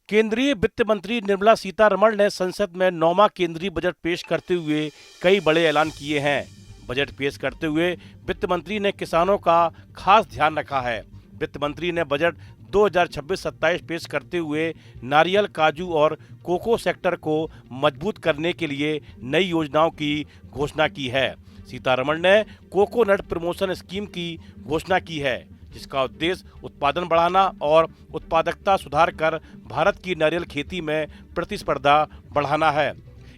केंद्रीय वित्त मंत्री निर्मला सीतारमण ने संसद में 9वां केंद्रीय बजट पेश करते हुए कई बड़े ऐलान किए हैं। बजट पेश करते हुए वित्त मंत्री ने किसानों का खास ध्यान रखा है। वित्त मंत्री ने बजट 2026-27 पेश करते हुए नारियल, काजू और कोको सेक्टर को मजबूत करने के लिए नई योजनाओं की घोषणा की है। सीतारमण ने कोकोनट प्रमोशन स्कीम की घोषणा की है, जिसका उद्देश्य उत्पादन बढ़ाना और उत्पादकता सुधार कर भारत की नारियल खेती में प्रतिस्पर्धा बढ़ाना है।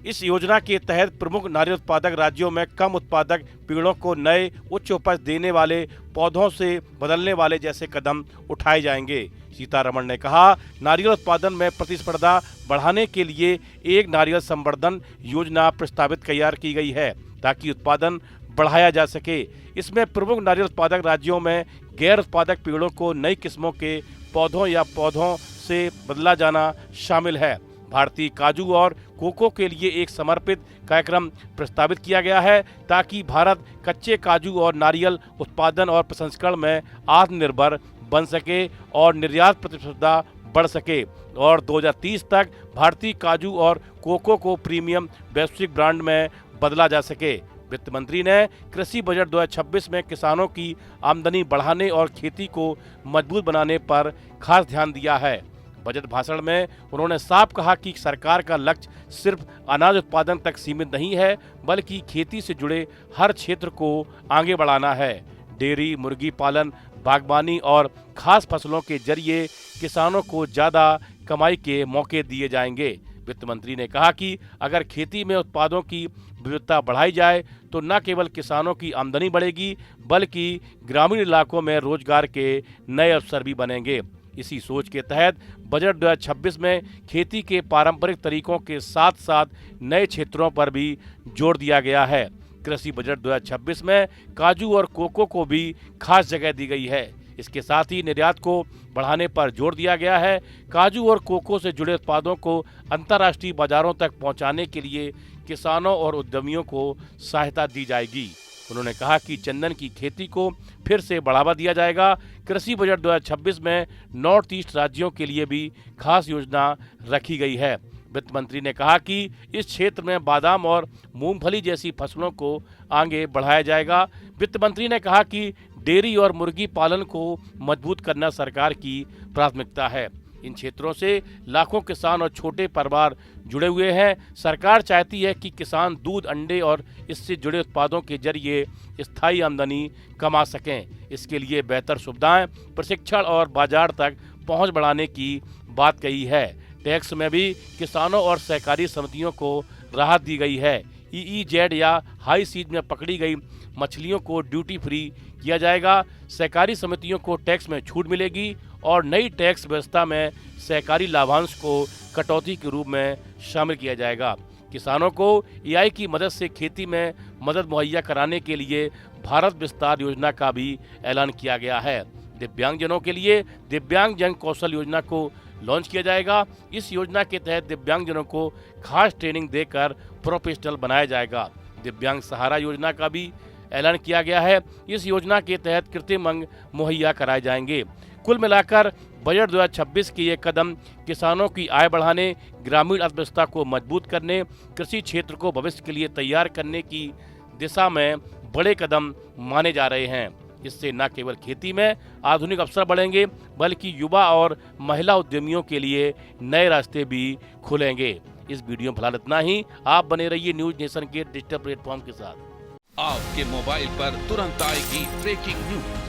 इस योजना के तहत प्रमुख नारियल उत्पादक राज्यों में कम उत्पादक पेड़ों को नए उच्च उपज देने वाले पौधों से बदलने वाले जैसे कदम उठाए जाएंगे। सीतारमण ने कहा, नारियल उत्पादन में प्रतिस्पर्धा बढ़ाने के लिए एक नारियल संवर्धन योजना प्रस्तावित तैयार की गई है, ताकि उत्पादन बढ़ाया जा सके। इसमें प्रमुख नारियल उत्पादक राज्यों में गैर उत्पादक पेड़ों को नई किस्मों के पौधों या पौधों से बदला जाना शामिल है। भारतीय काजू और कोको के लिए एक समर्पित कार्यक्रम प्रस्तावित किया गया है, ताकि भारत कच्चे काजू और नारियल उत्पादन और प्रसंस्करण में आत्मनिर्भर बन सके और निर्यात प्रतिस्पर्धा बढ़ सके और 2030 तक भारतीय काजू और कोको को प्रीमियम वैश्विक ब्रांड में बदला जा सके। वित्त मंत्री ने कृषि बजट 2026 में किसानों की आमदनी बढ़ाने और खेती को मजबूत बनाने पर खास ध्यान दिया है। बजट भाषण में उन्होंने साफ कहा कि सरकार का लक्ष्य सिर्फ अनाज उत्पादन तक सीमित नहीं है, बल्कि खेती से जुड़े हर क्षेत्र को आगे बढ़ाना है। डेयरी, मुर्गी पालन, बागवानी और खास फसलों के जरिए किसानों को ज़्यादा कमाई के मौके दिए जाएंगे। वित्त मंत्री ने कहा कि अगर खेती में उत्पादों की विविधता बढ़ाई जाए तो न केवल किसानों की आमदनी बढ़ेगी, बल्कि ग्रामीण इलाकों में रोजगार के नए अवसर भी बनेंगे। इसी सोच के तहत बजट 2026 में खेती के पारंपरिक तरीकों के साथ साथ नए क्षेत्रों पर भी जोर दिया गया है। कृषि बजट 2026 में काजू और कोको को भी खास जगह दी गई है। इसके साथ ही निर्यात को बढ़ाने पर जोर दिया गया है। काजू और कोको से जुड़े उत्पादों को अंतर्राष्ट्रीय बाजारों तक पहुंचाने के लिए किसानों और उद्यमियों को सहायता दी जाएगी। उन्होंने कहा कि चंदन की खेती को फिर से बढ़ावा दिया जाएगा। कृषि बजट 2026 में नॉर्थ ईस्ट राज्यों के लिए भी खास योजना रखी गई है। वित्त मंत्री ने कहा कि इस क्षेत्र में बादाम और मूंगफली जैसी फसलों को आगे बढ़ाया जाएगा। वित्त मंत्री ने कहा कि डेयरी और मुर्गी पालन को मजबूत करना सरकार की प्राथमिकता है। इन क्षेत्रों से लाखों किसान और छोटे परिवार जुड़े हुए हैं। सरकार चाहती है कि किसान दूध, अंडे और इससे जुड़े उत्पादों के जरिए स्थायी आमदनी कमा सकें। इसके लिए बेहतर सुविधाएं, प्रशिक्षण और बाजार तक पहुंच बढ़ाने की बात कही है। टैक्स में भी किसानों और सहकारी समितियों को राहत दी गई है। EEZ या हाई सीज में पकड़ी गई मछलियों को ड्यूटी फ्री किया जाएगा। सहकारी समितियों को टैक्स में छूट मिलेगी और नई टैक्स व्यवस्था में सहकारी लाभांश को कटौती के रूप में शामिल किया जाएगा। किसानों को AI की मदद से खेती में मदद मुहैया कराने के लिए भारत विस्तार योजना का भी ऐलान किया गया है। दिव्यांगजनों के लिए दिव्यांग जन कौशल योजना को लॉन्च किया जाएगा। इस योजना के तहत दिव्यांगजनों को खास ट्रेनिंग देकर प्रोफेशनल बनाया जाएगा। दिव्यांग सहारा योजना का भी ऐलान किया गया है। इस योजना के तहत कृत्रिम अंग मुहैया कराए जाएंगे। कुल मिलाकर बजट 2026 के ये कदम किसानों की आय बढ़ाने, ग्रामीण अर्थव्यवस्था को मजबूत करने, कृषि क्षेत्र को भविष्य के लिए तैयार करने की दिशा में बड़े कदम माने जा रहे हैं। इससे न केवल खेती में आधुनिक अवसर बढ़ेंगे, बल्कि युवा और महिला उद्यमियों के लिए नए रास्ते भी खुलेंगे। इस वीडियो में फिलहाल इतना ही। आप बने रहिए न्यूज नेशन के डिजिटल प्लेटफॉर्म के साथ। आपके मोबाइल पर तुरंत आएगी ब्रेकिंग न्यूज।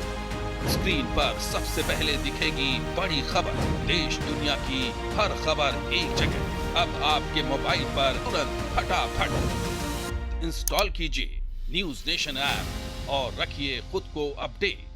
स्क्रीन पर सबसे पहले दिखेगी बड़ी खबर। देश दुनिया की हर खबर एक जगह। अब आपके मोबाइल पर तुरंत फटाफट इंस्टॉल कीजिए न्यूज नेशन ऐप और रखिए खुद को अपडेट।